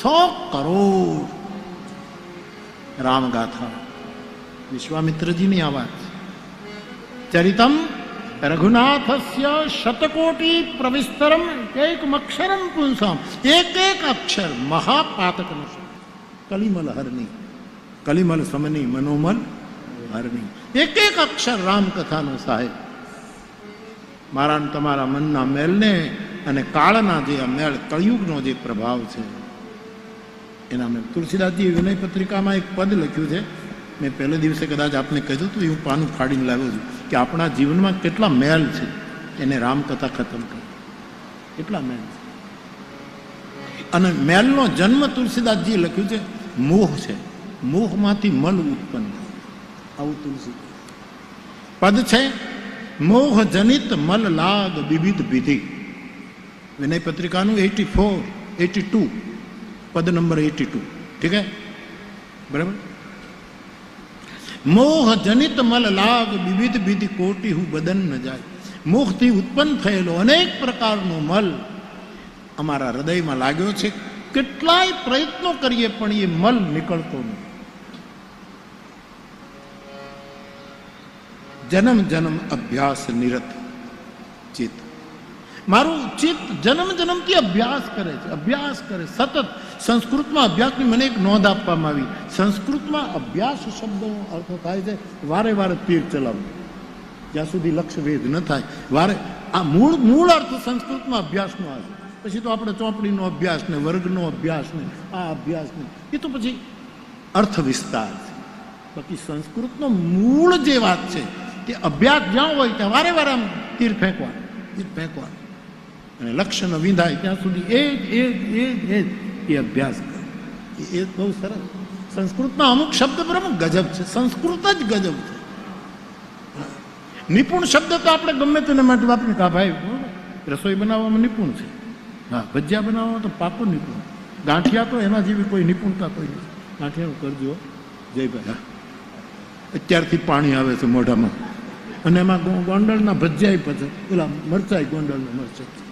100 કરોડ રામગાથા. વિશ્વામિત્રજીની આ વાત. ચરિતમ રઘુનાથસ્ય શતકોટી પ્રવિસ્તરમ એકમક્ષરમ પુંસામ. એક એક અક્ષર મહાપાતકનું છે. કલિમલ હરની, કલિમલ સમની મનોમલ હરની. એક એક અક્ષર રામકથાનો સાહેબ મારા ને તમારા મનના મેલને અને કાળના જે આ મેળ, કળિયુગનો જે પ્રભાવ છે એના મેં તુલસીદાસજી વિનય પત્રિકામાં એક પદ લખ્યું છે. મેં પહેલે દિવસે કદાચ આપને કહ્યું હતું, હું પાનું ફાડીને લાવ્યો છું કે આપણા જીવનમાં કેટલા મેલ છે એને રામકથા ખતમ કરી. કેટલા મેલ છે. અને મેલનો જન્મ તુલસીદાસજીએ લખ્યું છે મોહ છે. મોહમાંથી મલ ઉત્પન્ન થાય. આવું તુલસી પદ છે. મોહ જનિત મલ લાગ વિવિધ વિધિ. વિનય પત્રિકાનું 82 પદ નંબર 82. ઠીક હે, બરાબર. મોહ જનિત મલ લાગ વિવિધ વિધિ કોટી હું બદન ન જાય. મોહથી ઉત્પન્ન થયેલો અનેક પ્રકારનો મલ અમારા હૃદયમાં લાગ્યો છે. કેટલાય પ્રયત્નો કરીએ પણ એ મલ નીકળતો નથી. જન્મ જન્મ અભ્યાસ નિરત ચિત્ત. મારું ચિત્ત જન્મ જન્મથી અભ્યાસ કરે છે, અભ્યાસ કરે સતત. સંસ્કૃતમાં અભ્યાસની મને એક નોંધ આપવામાં આવી. સંસ્કૃતમાં અભ્યાસ શબ્દનો અર્થ થાય છે વારે વારે તીર ચલાવવું, જ્યાં સુધી લક્ષ્ય વેધ ન થાય. વારે આ મૂળ અર્થ સંસ્કૃતમાં અભ્યાસનો આવે. પછી તો આપણે ચોપડીનો અભ્યાસ ને, વર્ગનો અભ્યાસ ને, આ અભ્યાસ ને, એ તો પછી અર્થ વિસ્તાર છે. બાકી સંસ્કૃતનો મૂળ જે વાત છે તે અભ્યાસ જ્યાં હોય ત્યાં વારે વારે આમ તીર ફેંકવા અને લક્ષ્ય ન વિંધાય ત્યાં સુધી એ અભ્યાસ કરે. એ બહુ સરસ. સંસ્કૃતમાં અમુક શબ્દ પ્રમુખ ગજબ છે. સંસ્કૃત જ ગજબ છે. નિપુણ શબ્દ તો આપણે ગમે તેને માટે વાપરીએ કે ભાઈ રસોઈ બનાવવામાં નિપુણ છે. હા, ભજીયા બનાવવામાં તો પાકો નિપુણ. ગાંઠિયા તો એના જેવી કોઈ નિપુણતા કોઈ નથી. ગાંઠિયાનું કરજો જયભાઈ. હા, અત્યારથી પાણી આવે છે મોઢામાં. અને એમાં ગોંડલના ભજીયા પછી પેલા મરચાઈ, ગોંડલના મરચાઈ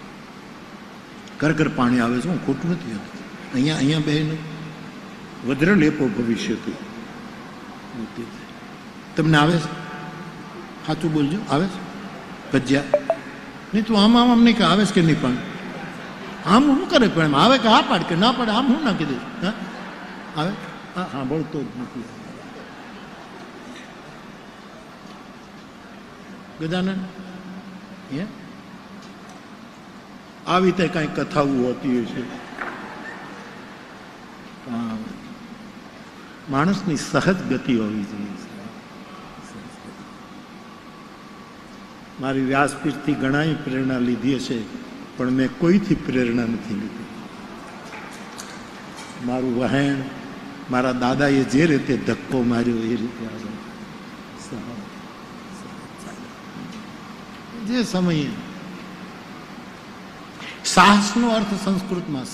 ઘર પાણી આવે છે. હું ખોટું નથી હતું. અહીંયા બહેન વજ્ર લેપો ભવિષ્યથી. તમને આવે છે? સાચું બોલજો. આવે છે ભજીયા? નહીં તું આમ નહીં કે આવે છે કે નહીં? પણ આમ શું કરે? પણ એમ આવે કે હા પાડ કે ના પાડે? આમ હું નાખી દઈશ. હા આવે? હા સાંભળતો જ નથી. ગજાનન આવી રીતે કઈ કથાઓ હોતી હોય છે. માણસની સહજ ગતિ હોવી જોઈએ. મારી વ્યાસપીઠથી ઘણા પ્રેરણા લીધી હશે, પણ મેં કોઈથી પ્રેરણા નથી લીધી. મારું વહેણ મારા દાદાએ જે રીતે ધક્કો માર્યો એ રીતે જે સમયે સાહસનો અર્થ સંસ્કૃતમાં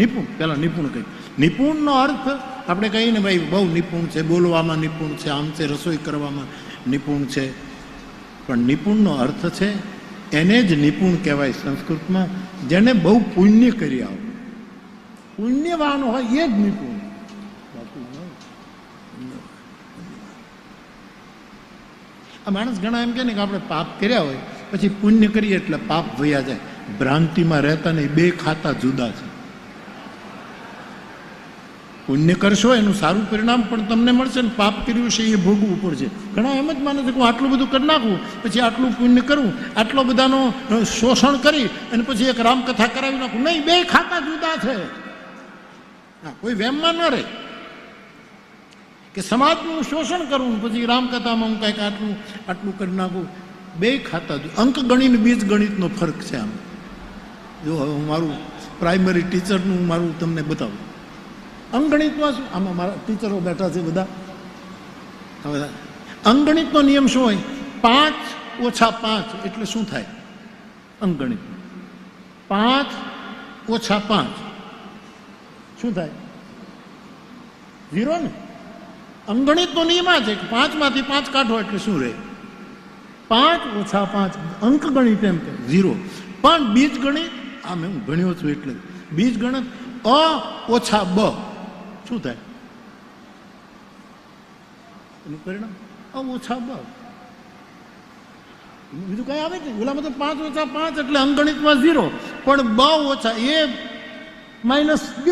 નિપુણ. પેલા નિપુણ કહી. નિપુણનો અર્થ આપણે કહીએ ને ભાઈ બહુ નિપુણ છે, બોલવામાં નિપુણ છે, આમ છે, રસોઈ કરવામાં નિપુણ છે. પણ નિપુણનો અર્થ છે એને જ નિપુણ કહેવાય સંસ્કૃતમાં, જેને બહુ પુણ્ય કરી આવો. પુણ્યવાન હોય એ જ નિપુણ. આ માણસ ઘણા એમ કે ને કે આપણે પાપ કર્યા હોય પછી પુણ્ય કરીએ એટલે પાપ વયા જાય. ભ્રાંતિમાં રહેતા નહીં. બે ખાતા જુદા છે. પુણ્ય કરશો એનું સારું પરિણામ પણ તમને મળશે ને પાપ કર્યું છે એ ભોગવું પડશે. ઘણા એમ જ માને છે કે હું આટલું બધું કરી નાખું, પછી આટલું પુણ્ય કરું, આટલો બધાનો શોષણ કરી અને પછી એક રામકથા કરાવી નાખું. નહીં, બે ખાતા જુદા છે. હા, કોઈ વેમમાં ન રહે કે સમાજનું શોષણ કરવું પછી રામકથામાં હું કંઈક આટલું કરી નાખું. બે ખાતા અંક ગણિત બીજ ગણિતનો ફરક છે. આમ જો હવે હું મારું પ્રાઇમરી ટીચરનું મારું તમને બતાવું. અંકગણિતમાં શું? આમાં મારા ટીચરો બેઠા છે બધા. હવે અંકગણિતનો નિયમ શું હોય? 5 ઓછા 5 એટલે શું થાય? અંકગણિત 5 ઓછા 5 શું થાય? 0 ને. અંકગણિતનો નિયમ આ છે કે 5 માંથી 5 કાઢો એટલે શું રહે? 5 ઓછા 5. અંકગણિત એમ કે 0. પણ બીજગણિત આ મેં હું ભણ્યો છું એટલે બીજગણિત અ ઓછા બ શું થાય? એનું પરિણામ અ ઓછા બ. બીજું કઈ આવે છે? ઓલામાં તો 5 ઓછા 5 એટલે અંકગણિતમાં 0, પણ બ ઓછા a માઇનસ b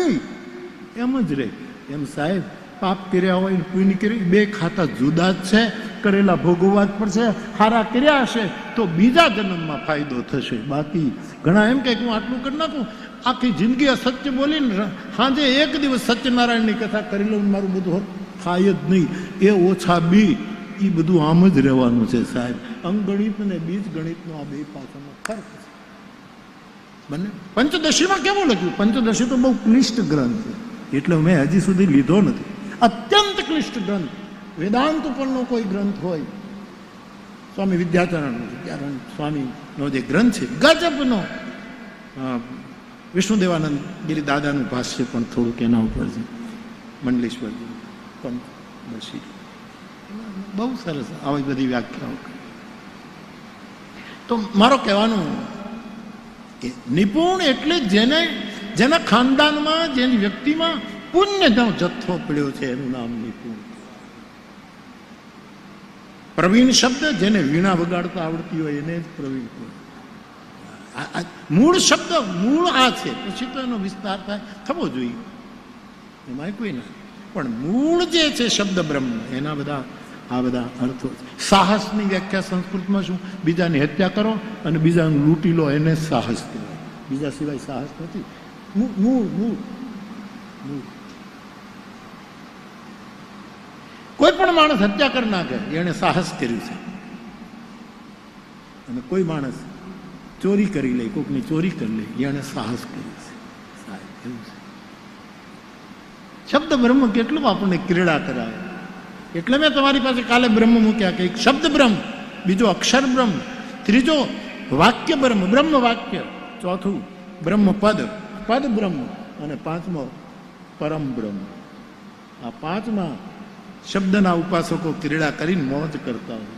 એમ જ રહે. એમ સાહેબ, પાપ કર્યા હોય પુણ્ય કર્યું, બે ખાતા જુદા જ છે. કરેલા ભોગવવા જ પડશે. હારા કર્યા હશે તો બીજા જન્મમાં ફાયદો થશે. બાકી ઘણા એમ કે હું આટલું કરી નાખું, આખી જિંદગી અસત્ય બોલીને સાંજે એક દિવસ સત્યનારાયણની કથા કરી લઉં, મારું બધું થાય જ નહીં. એ ઓછા બી એ બધું આમ જ રહેવાનું છે સાહેબ. અંકગણિત અને બીજ ગણિતનો આ બે પાસાનો ફરક છે બંને. પંચદશીમાં કેવું લખ્યું? પંચદશી તો બહુ ક્લિષ્ટ ગ્રંથ છે, એટલે મેં હજી સુધી લીધો નથી. અત્યંત ક્લિષ્ટ ગ્રંથ. વેદાંત ઉપરનો કોઈ ગ્રંથ હોય, સ્વામી વિદ્યાચરણ સ્વામીનો જે ગ્રંથ છે ગજબનો. વિષ્ણુદેવાનંદ ગિરી દાદાનું ભાષ્ય પણ થોડુંક એના ઉપર છે, મંડલેશ્વરજી પંચદશી. બહુ સરસ આવી બધી વ્યાખ્યાઓ. તો મારો કહેવાનું કે નિપુણ એટલે જેના ખાનદાનમાં, જેની વ્યક્તિમાં પુણ્યનો જથ્થો પડ્યો છે એનું નામ નિપુણ. પ્રવીણ શબ્દ જેને વીણા વગાડતા આવડતી હોય એને જ પ્રવીણ કહે. મૂળ શબ્દ મૂળ આ છે, પછી તો એનો વિસ્તાર થાય થવો જોઈએ, એમાં કોઈ ના. પણ મૂળ જે છે શબ્દ બ્રહ્મ, એના આ બધા અર્થો. સાહસની વ્યાખ્યા સંસ્કૃતમાં શું? બીજાની હત્યા કરો અને બીજાનું લૂંટી લો, એને સાહસ કહેવાય. બીજા સિવાય સાહસ નથી. મૂળ કોઈ પણ માણસ હત્યા કરી નાખે એને સાહસ કર્યું છે. અને કોઈ માણસ ચોરી કરી લે, કોઈકની ચોરી કરી લે, એને સાહસ કર્યું છે. એવું છે. શબ્દ બ્રહ્મ કેટલું આપણને ક્રીડા કરાવે. એટલે મેં તમારી પાસે કાલે બ્રહ્મ મૂક્યા કે એક શબ્દ બ્રહ્મ, બીજો અક્ષર બ્રહ્મ, ત્રીજો વાક્ય બ્રહ્મ, બ્રહ્મ વાક્ય, ચોથું બ્રહ્મ પદ, પદ બ્રહ્મ, અને પાંચમો પરમ બ્રહ્મ. આ પાંચમાં શબ્દના ઉપાસકો ક્રીડા કરીને મોજ કરતા હોય.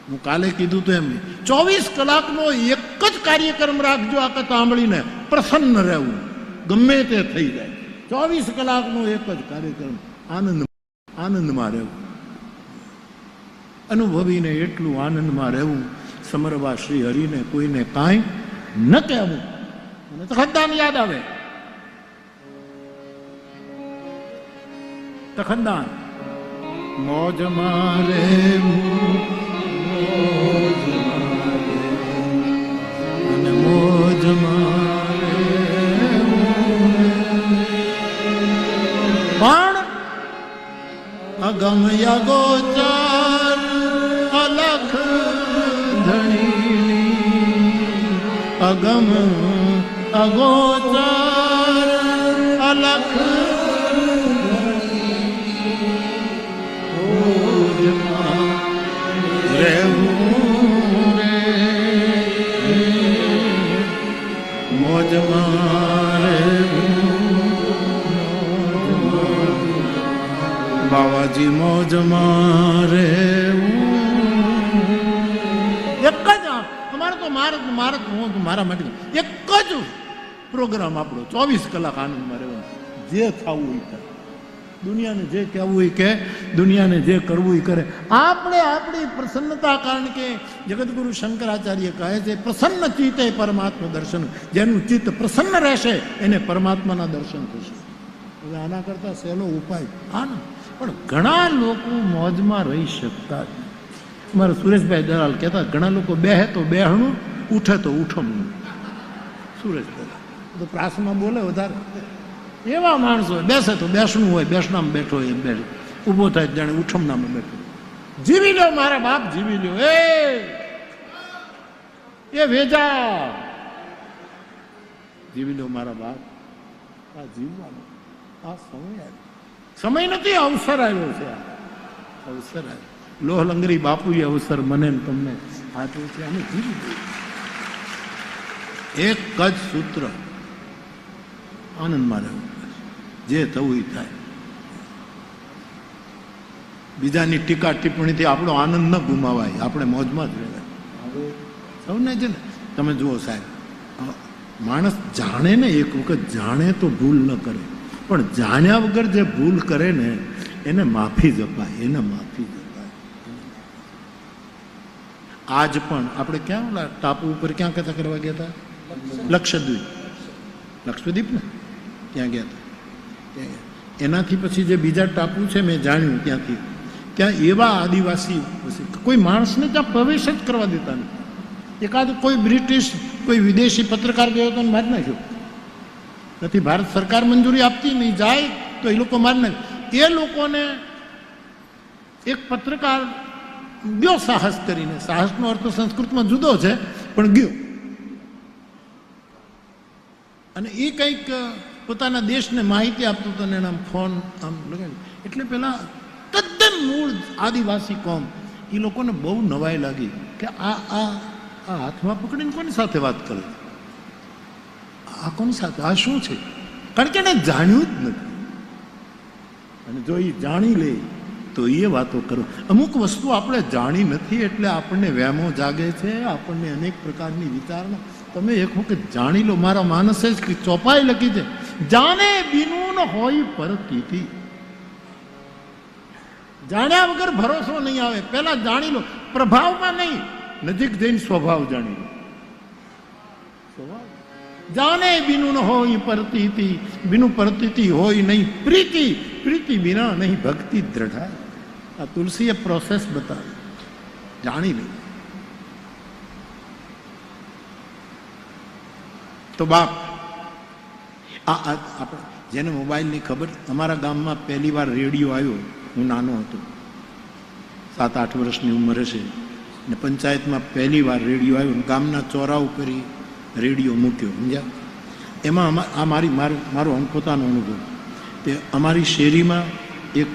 હું કાલે કીધું તો એમ 24 કલાકનો એક જ કાર્યક્રમ રાખજો, આ કથા સાંભળીને પ્રસન્ન રહેવું, ગમે તે થઈ જાય. 24 કલાકનો એક જ કાર્યક્રમ, આનંદમાં રહેવું, અનુભવીને એટલું આનંદમાં રહેવું, સમરવા શ્રી હરિને કોઈને કાંઈ ન કહેવું. મને તખતદાન યાદ આવે. તખતદાન મોજ મારે અને મોજ મારે, પણ અગમ યગોચર અલખ ધણી, અગમ અગોચર અલખ રહેવું રે મોજમાં રહેવું, બાવાજી મોજમાં રહેવું. એક જ અમારે તો મારા માટે એક જ પ્રોગ્રામ આપણો, 24 કલાક આનંદમાં રહેવાનું. જે થવું હોય થાય, દુનિયાને જે કહેવું હોય કે, દુનિયાને જે કરવું હોય કરે. આપણે આપણી પ્રસન્નતા, કારણ કે જગતગુરુ શંકરાચાર્ય કહે છે પ્રસન્ન ચિત્તે પરમાત્મા દર્શન. જેનું ચિત્ત પ્રસન્ન રહેશે એને પરમાત્માના દર્શન થશે. હવે આના કરતા સહેલો ઉપાય આનંદ. પણ ઘણા લોકો મોજમાં રહી શકતા જ. મારા સુરેશભાઈ દલાલ કહેતા ઘણા લોકો બેહે તો બેહણું, ઉઠે તો ઉઠમણું. સુરેશભાઈ તો પ્રાસમાં બોલે વધારે. એવા માણસો બેસે તો બેસણું હોય, બેસણામાં બેઠો હોય એમ બેઠો, ઊભો થાય જાણે ઉઠમણામાં બેઠો. જીવી લો મારા બાપ, જીવી લો. એ વેજા જીવી લો મારા બાપ. આ જીવવાનો આ સમય નથી, અવસર આવ્યો છે. અવસર આવ્યો. લોહલંગરી બાપુએ અવસર મને ને તમને આપ્યો છે. અમે જીવી દઈએ. એક જ સૂત્ર, આનંદમાં રહેવું, જે થવું એ થાય. બીજાની ટીકા ટિપ્પણીથી આપણો આનંદ ન ગુમાવાય, આપણે મોજમાં જ રહેવાય. સૌને છે ને, તમે જુઓ સાહેબ, માણસ જાણે ને, એક વખત જાણે તો ભૂલ ન કરે, પણ જાણ્યા વગર જે ભૂલ કરે ને એને માફી જ અપાય, એને માફી જ અપાય. આજ પણ આપણે ક્યાં ઓલા ટાપુ ઉપર ક્યાં કથા કરવા ગયા હતા? લક્ષદ્વીપ. લક્ષદ્વીપ ને ત્યાં ગયા હતા. એનાથી પછી જે બીજા ટાપુ છે મેં જાણ્યું ત્યાંથી, ત્યાં એવા આદિવાસી કોઈ માણસને ત્યાં પ્રવેશ જ કરવા દેતા નથી. એકાદ કોઈ બ્રિટિશ કોઈ વિદેશી પત્રકાર ગયો તો મારી નાખ્યો નથી. ભારત સરકાર મંજૂરી આપતી નહીં, જાય તો એ લોકો મારી નાખે. એ લોકોને એક પત્રકાર ગયો સાહસ કરીને, સાહસનો અર્થ સંસ્કૃતમાં જુદો છે પણ ગયો, અને એ કંઈક પોતાના દેશને માહિતી આપતો હતો ને એના ફોન આમ લગાવી. એટલે પેલા તદ્દન મૂળ આદિવાસી કોમ, એ લોકોને બહુ નવાઈ લાગી કે આ હાથમાં પકડીને કોની સાથે વાત કરે, આ કોની સાથે, આ શું છે? કારણ કે એને જાણ્યું જ નથી. અને જો એ જાણી લે તો એ વાતો કરો. અમુક વસ્તુ આપણે જાણી નથી એટલે આપણને વહેમો જાગે છે, આપણને અનેક પ્રકારની વિચારણા. તમે એક વખત જાણી લો. મારા માનસે જ ચોપાઈ લખી છે, જાણે બિનું હોય પરતીથી. જાણ્યા વગર ભરોસો નહીં આવે. પહેલા જાણી લો, પ્રભાવમાં નહીં, નજીક જઈને સ્વભાવ જાણી લો. સ્વભાવ જાણે બિનું હોય પરતીથી, બિનું પરતીતિ હોય નહીં પ્રીતિ, પ્રીતિ બિના નહીં ભક્તિ દ્રઢાય. આ તુલસીએ પ્રોસેસ બતાવી, જાણી લે. તો બાપ આપણે જેને મોબાઈલની ખબર, અમારા ગામમાં પહેલી વાર રેડિયો આવ્યો, હું નાનો હતો, 7-8 વર્ષની ઉંમરે છે, ને પંચાયતમાં પહેલી વાર રેડિયો આવ્યો, ગામના ચોરા ઉપર રેડિયો મૂક્યો, સમજ્યા? એમાં આ મારો પોતાનો અનુભવ. તે અમારી શેરીમાં એક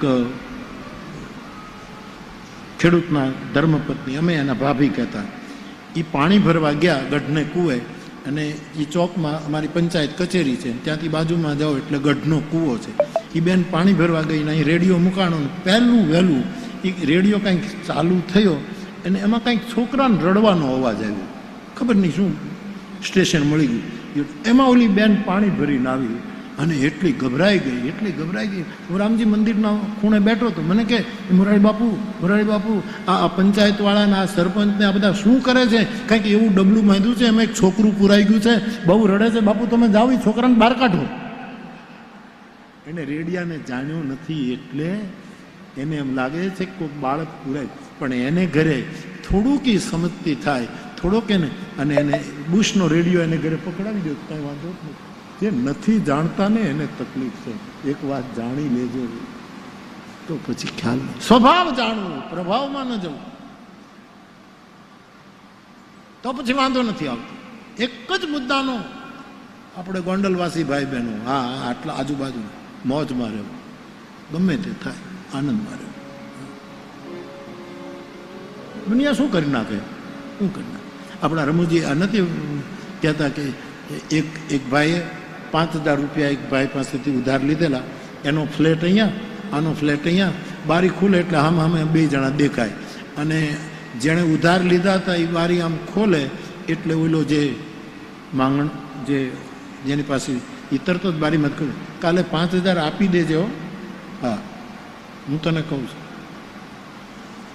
ખેડૂતના ધર્મપત્ની, અમે એના ભાભી કહેતા, એ પાણી ભરવા ગયા ગઢને કૂવે, અને એ ચોકમાં અમારી પંચાયત કચેરી છે, ત્યાંથી બાજુમાં જાઓ એટલે ગઢનો કૂવો છે. એ બેન પાણી ભરવા ગઈ ને અહીં રેડિયો મુકાણો, પહેલું વહેલું એ રેડિયો કંઈક ચાલુ થયો અને એમાં કંઈક છોકરાને રડવાનો અવાજ આવ્યો. ખબર નહીં શું સ્ટેશન મળી ગયું. એમાં ઓલી બેન પાણી ભરીને આવી અને એટલી ગભરાઈ ગઈ. હું રામજી મંદિરના ખૂણે બેઠો હતો. મને કે મોરારી બાપુ આ પંચાયતવાળાને, આ સરપંચને આ બધા શું કરે છે? કંઈક એવું ડબલું બાંધ્યું છે, એમાં એક છોકરું પુરાઈ ગયું છે, બહુ રડે છે, બાપુ તમે જાઓ એ છોકરાને બહાર કાઢો. એને રેડિયાને જાણ્યો નથી એટલે એને એમ લાગે છે કે કોઈ બાળક પુરાય, પણ એને ઘરે થોડુંક સમજતી થાય, થોડોક એને, અને એને બુશનો રેડિયો એને ઘરે પકડાવી દો, કાંઈ વાંધો નથી. જે નથી જાણતા ને એને તકલીફ છે. એક વાત જાણી લેજો તો પછી ખ્યાલ. સ્વભાવ જાણવું, પ્રભાવમાં ન જવું, તો પછી વાંધો નથી આવતો. એક જ મુદ્દાનો આપણે ગોંડલવાસી ભાઈ બહેનો, હા આટલા આજુબાજુ મોજમાં રહેવું, ગમે તે થાય આનંદમાં રહેવું. દુનિયા શું કરી નાખે, શું કરી નાખે. આપણા રમુજી આ નથી કહેતા કે એક ભાઈએ 5,000 રૂપિયા એક ભાઈ પાસેથી ઉધાર લીધેલા. એનો ફ્લેટ અહીંયા, આનો ફ્લેટ અહીંયા, બારી ખુલે એટલે આમ 2 જણા દેખાય, અને જેણે ઉધાર લીધા હતા એ બારી આમ ખોલે એટલે ઓલો જે માંગણ જેની પાસે એ તરત જ બારી મત કહ્યું, કાલે 5,000 આપી દેજો. હા હું તને કહું છું.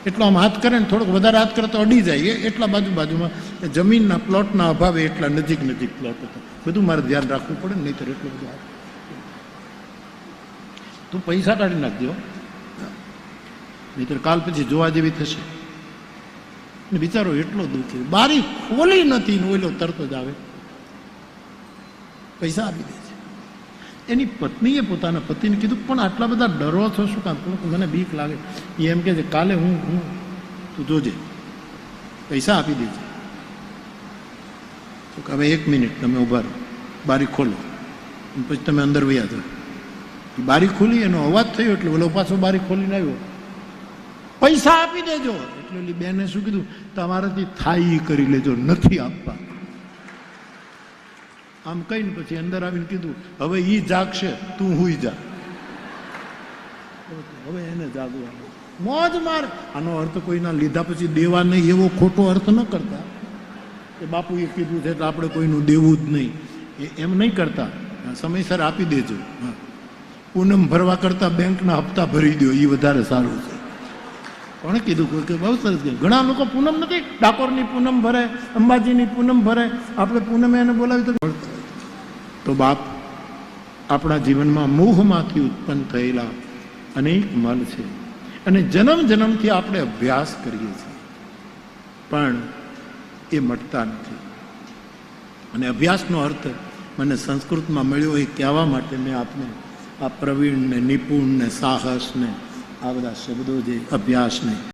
એટલો આમ હાથ કરે ને થોડોક વધારે હાથ કરે તો અડી જાય. એટલા બાજુમાં જમીનના પ્લોટના અભાવે એટલા નજીક પ્લોટ હતા. બધું મારે ધ્યાન રાખવું પડે ને, નહીં તો એટલું બધું હાથ. તું પૈસા કાઢી નાખજો, નહીં તો કાલ પછી જોવા જેવી થશે. ને બિચારો એટલો દુઃખી, બારી ખોલી નથી ને ઓલો તરત જ આવે પૈસા આપી દે છે. એની પત્નીએ પોતાના પતિને કીધું, પણ આટલા બધા ડરો છો શું કામ? મને બીક લાગે. એ એમ કે છે કાલે હું તું જોજે પૈસા આપી દેજે. તો હવે 1 મિનિટ તમે ઉભા રહો, બારી ખોલો, પછી તમે અંદર વયા જાઓ. બારી ખોલી, એનો અવાજ થયો એટલે ઓલો પાછો બારી ખોલીને આવ્યો, પૈસા આપી દેજો. એટલે ઓલી બેને શું કીધું, તમારાથી થાય એ કરી લેજો, નથી આપવા. આમ કહીને પછી અંદર આવીને કીધું, હવે ઈ જાગશે, તું હુઈ જા. હવે એને જાગવાનું મોજ માર. આનો અર્થ કોઈના લીધા પછી દેવા નહીં એવો ખોટો અર્થ ન કરતા કે બાપુએ કીધું છે એટલે આપણે કોઈનું દેવું જ નહીં. એમ નહીં કરતા, સમયસર આપી દેજો. હા, પૂનમ ભરવા કરતાં બેંકના હપ્તા ભરી દો, એ વધારે સારું છે. કોણે કીધું? કોઈ કે બહુ સરસ કહ્યું. ઘણા લોકો પૂનમ નથી, ડાકોરની પૂનમ ભરે, અંબાજીની પૂનમ ભરે, આપણે પૂનમે એને બોલાવી તો બાપ, આપણા જીવનમાં મોહમાંથી ઉત્પન્ન થયેલા અનેક મલ છે અને જન્મ જન્મથી આપણે અભ્યાસ કરીએ છીએ, પણ એ મટતા નથી. અને અભ્યાસનો અર્થ મને સંસ્કૃતમાં મળ્યો એ કહેવા માટે મેં આપને આ પ્રવીણ ને નિપુણ ને સાહસ ને આ બધા શબ્દો જે અભ્યાસને